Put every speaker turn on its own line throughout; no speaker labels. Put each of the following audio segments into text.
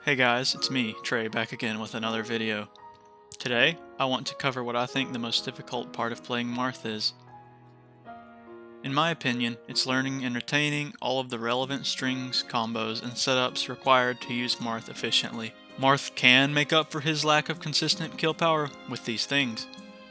Hey guys, it's me, Trey, back again with another video. Today, I want to cover what I think the most difficult part of playing Marth is. In my opinion, it's learning and retaining all of the relevant strings, combos, and setups required to use Marth efficiently. Marth can make up for his lack of consistent kill power with these things.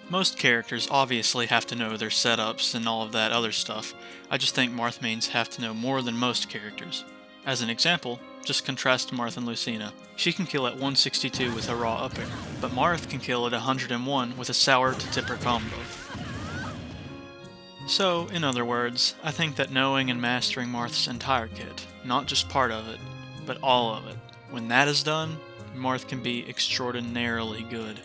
Most characters obviously have to know their setups and all of that other stuff. I just think Marth mains have to know more than most characters. As an example, just contrast Marth and Lucina. She can kill at 162 with a raw up air, but Marth can kill at 101 with a sour to tipper combo. So, in other words, I think that knowing and mastering Marth's entire kit, not just part of it, but all of it, when that is done, Marth can be extraordinarily good.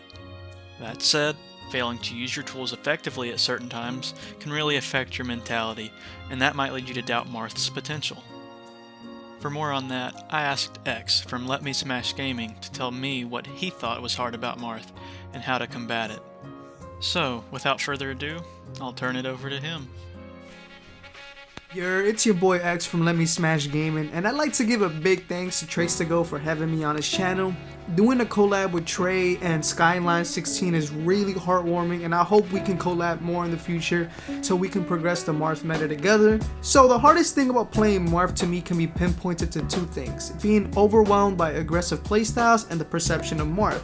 That said, failing to use your tools effectively at certain times can really affect your mentality, and that might lead you to doubt Marth's potential. For more on that, I asked X from Let Me Smash Gaming to tell me what he thought was hard about Marth and how to combat it. So, without further ado, I'll turn it over to him.
It's your boy X from Let Me Smash Gaming, and I'd like to give a big thanks to Trace2Go for having me on his channel. Doing a collab with Trey and Skyline16 is really heartwarming, and I hope we can collab more in the future so we can progress the Marth meta together. So the hardest thing about playing Marth to me can be pinpointed to two things: being overwhelmed by aggressive playstyles and the perception of Marth.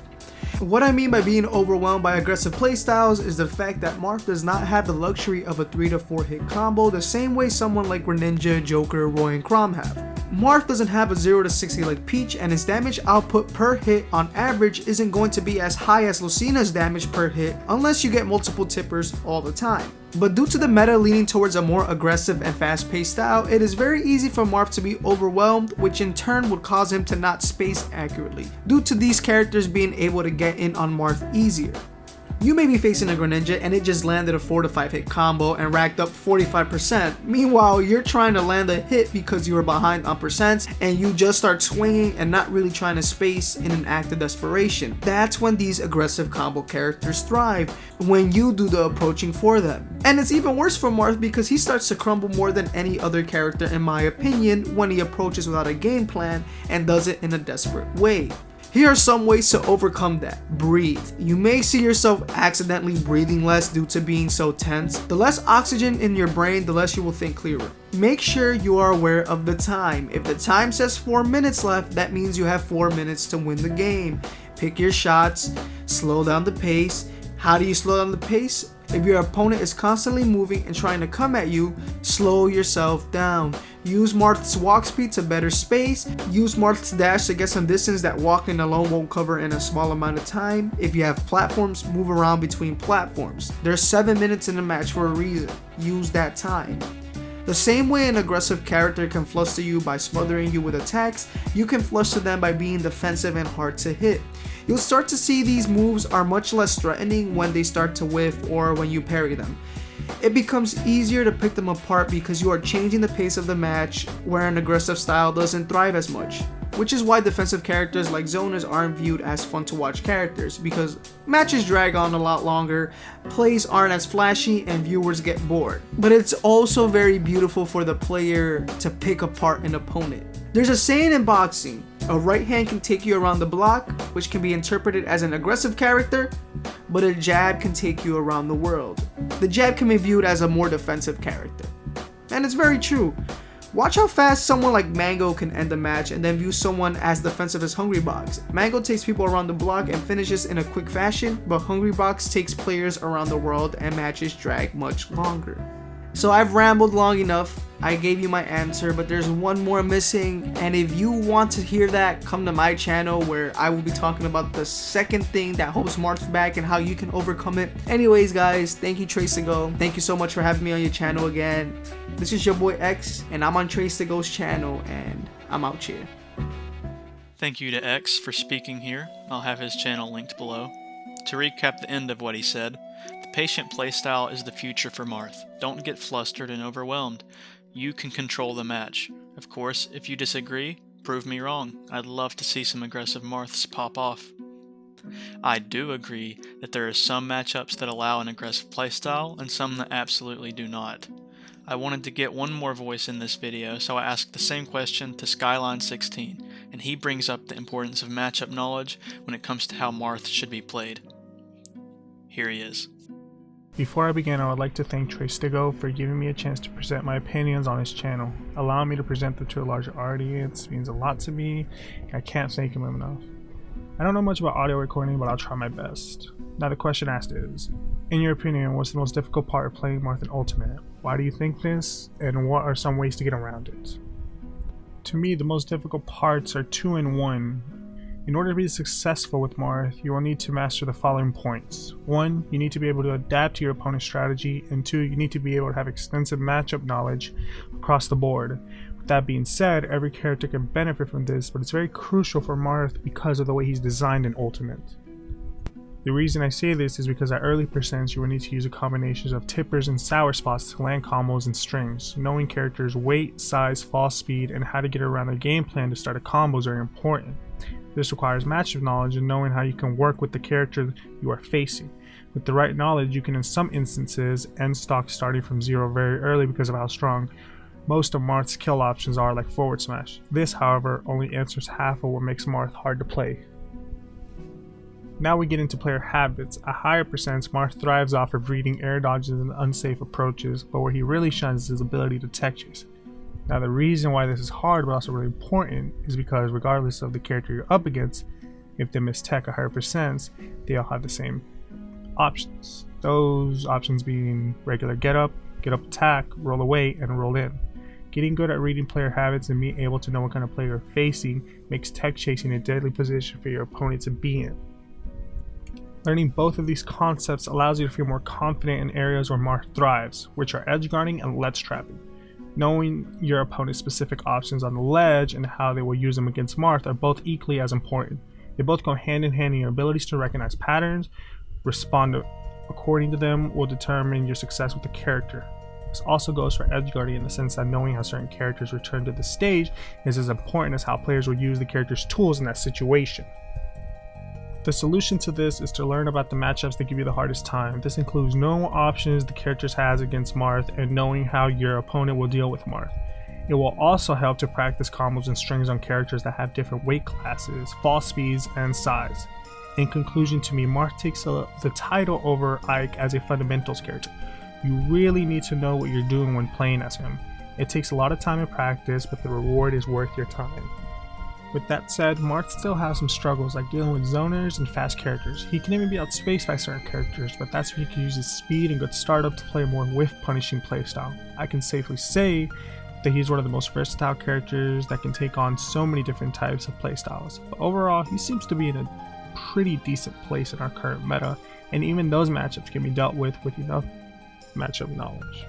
What I mean by being overwhelmed by aggressive playstyles is the fact that Marth does not have the luxury of a 3 to 4 hit combo the same way someone like Greninja, Joker, Roy, and Chrom have. Marth doesn't have a 0 to 60 like Peach, and his damage output per hit on average isn't going to be as high as Lucina's damage per hit unless you get multiple tippers all the time. But due to the meta leaning towards a more aggressive and fast-paced style, it is very easy for Marth to be overwhelmed, which in turn would cause him to not space accurately, due to these characters being able to get in on Marth easier. You may be facing a Greninja and it just landed a 4 to 5 hit combo and racked up 45%. Meanwhile, you're trying to land a hit because you were behind on percents and you just start swinging and not really trying to space in an act of desperation. That's when these aggressive combo characters thrive, when you do the approaching for them. And it's even worse for Marth because he starts to crumble more than any other character in my opinion when he approaches without a game plan and does it in a desperate way. Here are some ways to overcome that. Breathe. You may see yourself accidentally breathing less due to being so tense. The less oxygen in your brain, the less you will think clearer. Make sure you are aware of the time. If the time says 4 minutes left, that means you have 4 minutes to win the game. Pick your shots, slow down the pace. How do you slow down the pace? If your opponent is constantly moving and trying to come at you, slow yourself down. Use Marth's walk speed to better space. Use Marth's dash to get some distance that walking alone won't cover in a small amount of time. If you have platforms, move around between platforms. There's 7 minutes in a match for a reason. Use that time. The same way an aggressive character can fluster you by smothering you with attacks, you can fluster them by being defensive and hard to hit. You'll start to see these moves are much less threatening when they start to whiff or when you parry them. It becomes easier to pick them apart because you are changing the pace of the match where an aggressive style doesn't thrive as much. Which is why defensive characters like zoners aren't viewed as fun to watch characters, because matches drag on a lot longer, plays aren't as flashy, and viewers get bored. But it's also very beautiful for the player to pick apart an opponent. There's a saying in boxing: a right hand can take you around the block, which can be interpreted as an aggressive character, but a jab can take you around the world. The jab can be viewed as a more defensive character. And it's very true. Watch how fast someone like Mango can end a match and then view someone as defensive as Hungrybox. Mango takes people around the block and finishes in a quick fashion, but Hungrybox takes players around the world and matches drag much longer. So I've rambled long enough. I gave you my answer, but there's one more missing, and if you want to hear that, come to my channel where I will be talking about the second thing that holds Marth back and how you can overcome it. Anyways guys, thank you Trace2Go. Thank you so much for having me on your channel again. This is your boy X, and I'm on Trace2Go's channel, and I'm out here.
Thank you to X for speaking here. I'll have his channel linked below. To recap the end of what he said, the patient playstyle is the future for Marth. Don't get flustered and overwhelmed. You can control the match. Of course, if you disagree, prove me wrong. I'd love to see some aggressive Marths pop off. I do agree that there are some matchups that allow an aggressive playstyle and some that absolutely do not. I wanted to get one more voice in this video, so I asked the same question to Skyline16. and he brings up the importance of matchup knowledge when it comes to how Marth should be played. Here he is.
Before I begin, I would like to thank Trey Stigo for giving me a chance to present my opinions on his channel. Allowing me to present them to a larger audience means a lot to me, and I can't thank him enough. I don't know much about audio recording, but I'll try my best. Now the question asked is, in your opinion, what's the most difficult part of playing Marth in Ultimate? Why do you think this, and what are some ways to get around it? To me, the most difficult parts are 2 in 1. In order to be successful with Marth, you will need to master the following points. 1, you need to be able to adapt to your opponent's strategy, and 2, you need to be able to have extensive matchup knowledge across the board. With that being said, every character can benefit from this, but it's very crucial for Marth because of the way he's designed in Ultimate. The reason I say this is because at early percents you will need to use a combination of tippers and sour spots to land combos and strings. Knowing characters' weight, size, fall speed, and how to get around their game plan to start a combo is very important. This requires matchup knowledge and knowing how you can work with the character you are facing. With the right knowledge, you can in some instances end stock starting from 0 very early because of how strong most of Marth's kill options are, like forward smash. This, however, only answers half of what makes Marth hard to play. Now we get into player habits. At higher percents, Marth thrives off of reading air dodges and unsafe approaches, but where he really shines is his ability to tech chase. Now the reason why this is hard but also really important is because regardless of the character you're up against, if they miss tech at higher percents, they all have the same options. Those options being regular get up attack, roll away, and roll in. Getting good at reading player habits and being able to know what kind of player you're facing makes tech chasing a deadly position for your opponent to be in. Learning both of these concepts allows you to feel more confident in areas where Marth thrives, which are edge guarding and ledge trapping. Knowing your opponent's specific options on the ledge and how they will use them against Marth are both equally as important. They both go hand in hand, and your abilities to recognize patterns, respond according to them, will determine your success with the character. This also goes for edge guarding in the sense that knowing how certain characters return to the stage is as important as how players will use the character's tools in that situation. The solution to this is to learn about the matchups that give you the hardest time. This includes knowing what options the character has against Marth and knowing how your opponent will deal with Marth. It will also help to practice combos and strings on characters that have different weight classes, fall speeds, and size. In conclusion, to me, Marth takes the title over Ike as a fundamentals character. You really need to know what you're doing when playing as him. It takes a lot of time and practice, but the reward is worth your time. With that said, Marth still has some struggles like dealing with zoners and fast characters. He can even be outspaced by certain characters, but that's where he can use his speed and good startup to play a more whiff-punishing playstyle. I can safely say that he's one of the most versatile characters that can take on so many different types of playstyles. But overall, he seems to be in a pretty decent place in our current meta, and even those matchups can be dealt with enough matchup knowledge.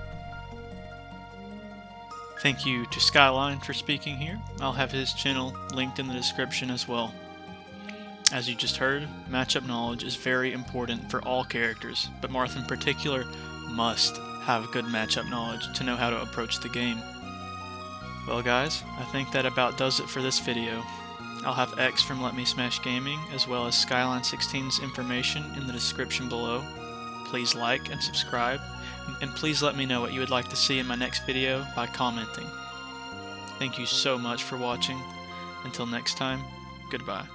Thank you to Skyline for speaking here. I'll have his channel linked in the description as well. As you just heard, matchup knowledge is very important for all characters, but Marth in particular must have good matchup knowledge to know how to approach the game. Well guys, I think that about does it for this video. I'll have X from Let Me Smash Gaming as well as Skyline16's information in the description below. Please like and subscribe, and please let me know what you would like to see in my next video by commenting. Thank you so much for watching. Until next time, goodbye.